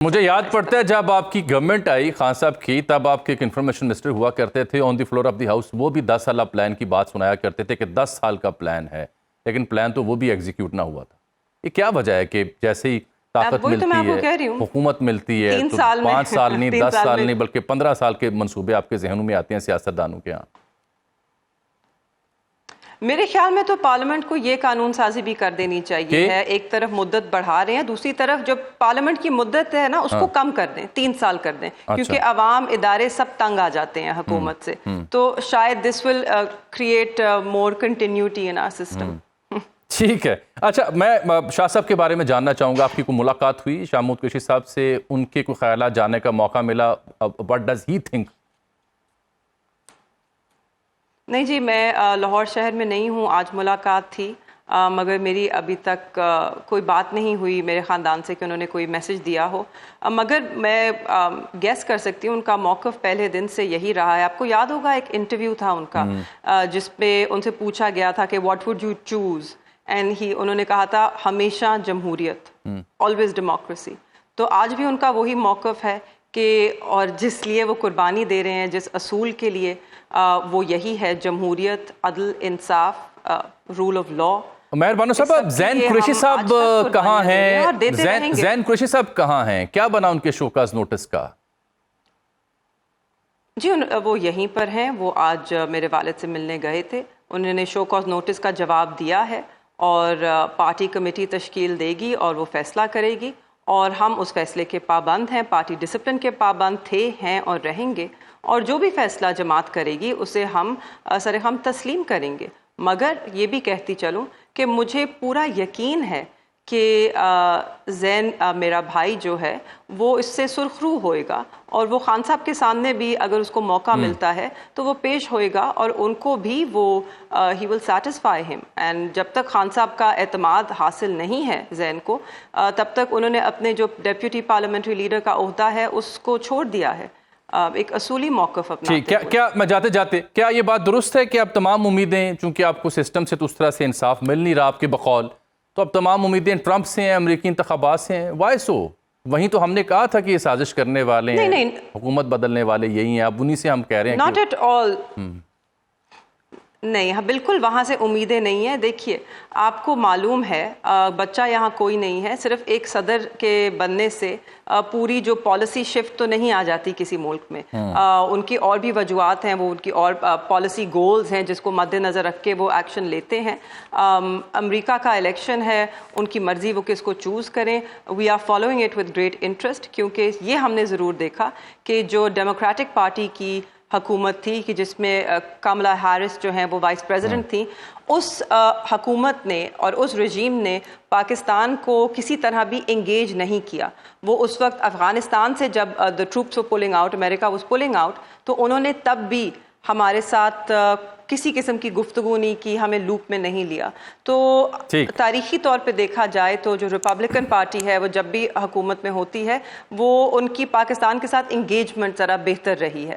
مجھے یاد پڑتا ہے جب آپ کی گورنمنٹ آئی خان صاحب کی، تب آپ کے ایک انفارمیشن منسٹر ہوا کرتے تھے آن دی فلور آف دی ہاؤس، وہ بھی 10 سالہ پلان کی بات سنایا کرتے تھے کہ 10 سال کا پلان ہے، لیکن پلان تو وہ بھی ایگزیکیوٹ نہ ہوا تھا۔ یہ کیا وجہ ہے کہ جیسے ہی طاقت ملتی ہے، حکومت ملتی ہے تو 5 سال نہیں، 10 سال نہیں بلکہ 15 سال کے منصوبے آپ کے ذہنوں میں آتے ہیں سیاستدانوں کے ہاں؟ میرے خیال میں تو پارلیمنٹ کو یہ قانون سازی بھی کر دینی چاہیے ہے۔ ایک طرف مدت بڑھا رہے ہیں، دوسری طرف جو پارلیمنٹ کی مدت ہے نا اس کو کم کر دیں، 3 سال کر دیں، کیونکہ عوام ادارے سب تنگ آ جاتے ہیں حکومت سے، تو شاید this will create more continuity in our system. ٹھیک ہے، اچھا میں شاہ صاحب کے بارے میں جاننا چاہوں گا، آپ کی کوئی ملاقات ہوئی شاہ محمود قریشی صاحب سے؟ ان کے کوئی خیالات جاننے کا موقع ملا؟ what does he think؟ نہیں جی، میں لاہور شہر میں نہیں ہوں، آج ملاقات تھی، مگر میری ابھی تک کوئی بات نہیں ہوئی میرے خاندان سے کہ انہوں نے کوئی میسج دیا ہو، مگر میں گیس کر سکتی ہوں ان کا موقف پہلے دن سے یہی رہا ہے۔ آپ کو یاد ہوگا ایک انٹرویو تھا ان کا جس پہ ان سے پوچھا گیا تھا کہ what would you choose, and انہوں نے کہا تھا ہمیشہ جمہوریت، آلویز ڈیموکریسی۔ تو آج بھی ان کا وہی موقف ہے کہ اور جس لیے وہ قربانی دے رہے ہیں، جس اصول کے لیے، وہ یہی ہے جمہوریت، عدل، انصاف، رول آف لا۔ مہر بانو صاحب، زین قریشی صاحب کہاں ہیں؟ زین قریشی صاحب کہاں ہیں؟ کیا بنا ان کے شوکاز نوٹس کا؟ جی وہ یہیں پر ہیں، وہ آج میرے والد سے ملنے گئے تھے، انہوں نے شوکاز نوٹس کا جواب دیا ہے اور پارٹی کمیٹی تشکیل دے گی اور وہ فیصلہ کرے گی، اور ہم اس فیصلے کے پابند ہیں، پارٹی ڈسپلن کے پابند تھے، ہیں اور رہیں گے، اور جو بھی فیصلہ جماعت کرے گی اسے ہم سرہم تسلیم کریں گے۔ مگر یہ بھی کہتی چلوں کہ مجھے پورا یقین ہے کہ زین میرا بھائی جو ہے وہ اس سے سرخرو ہوئے گا، اور وہ خان صاحب کے سامنے بھی اگر اس کو موقع ملتا ہے تو وہ پیش ہوئے گا، اور ان کو بھی وہ ہی ول سیٹسفائی ہم۔ اینڈ جب تک خان صاحب کا اعتماد حاصل نہیں ہے زین کو، تب تک انہوں نے اپنے جو ڈیپیوٹی پارلیمنٹری لیڈر کا عہدہ ہے اس کو چھوڑ دیا ہے، ایک اصولی موقف اپناتے ہوئے۔ کیا میں جاتے جاتے کیا یہ بات درست ہے کہ اب تمام امیدیں، چونکہ آپ کو سسٹم سے تو اس طرح سے انصاف مل نہیں رہا آپ کے بقول، تو اب تمام امیدیں ٹرمپ سے ہیں، امریکی انتخابات سے ہیں؟ وائی سو؟ وہیں تو ہم نے کہا تھا کہ یہ سازش کرنے والے ہیں، حکومت بدلنے والے یہی ہیں، اب انہی سے ہم کہہ رہے ہیں ناٹ ایٹ آل، نہیں، ہاں بالکل وہاں سے امیدیں نہیں ہیں۔ دیکھیے آپ کو معلوم ہے بچہ یہاں کوئی نہیں ہے، صرف ایک صدر کے بننے سے پوری جو پالیسی شفٹ تو نہیں آ جاتی کسی ملک میں، ان کی اور بھی وجوہات ہیں، وہ ان کی اور پالیسی گولز ہیں جس کو مد نظر رکھ کے وہ ایکشن لیتے ہیں۔ امریکہ کا الیکشن ہے، ان کی مرضی وہ کس کو چوز کریں، we are following it with great interest, کیونکہ یہ ہم نے ضرور دیکھا کہ جو ڈیموکریٹک پارٹی کی حکومت تھی کہ جس میں کملا ہیرس جو ہیں وہ وائس پریزیڈنٹ تھیں، اس حکومت نے اور اس رجیم نے پاکستان کو کسی طرح بھی انگیج نہیں کیا۔ وہ اس وقت افغانستان سے جب the troops were pulling out، America was pulling out، تو انہوں نے تب بھی ہمارے ساتھ کسی قسم کی گفتگو نہیں کی، ہمیں لوپ میں نہیں لیا۔ تو تاریخی طور پہ دیکھا جائے تو جو ریپبلکن پارٹی ہے وہ جب بھی حکومت میں ہوتی ہے وہ ان کی پاکستان کے ساتھ انگیجمنٹ ذرا بہتر رہی ہے۔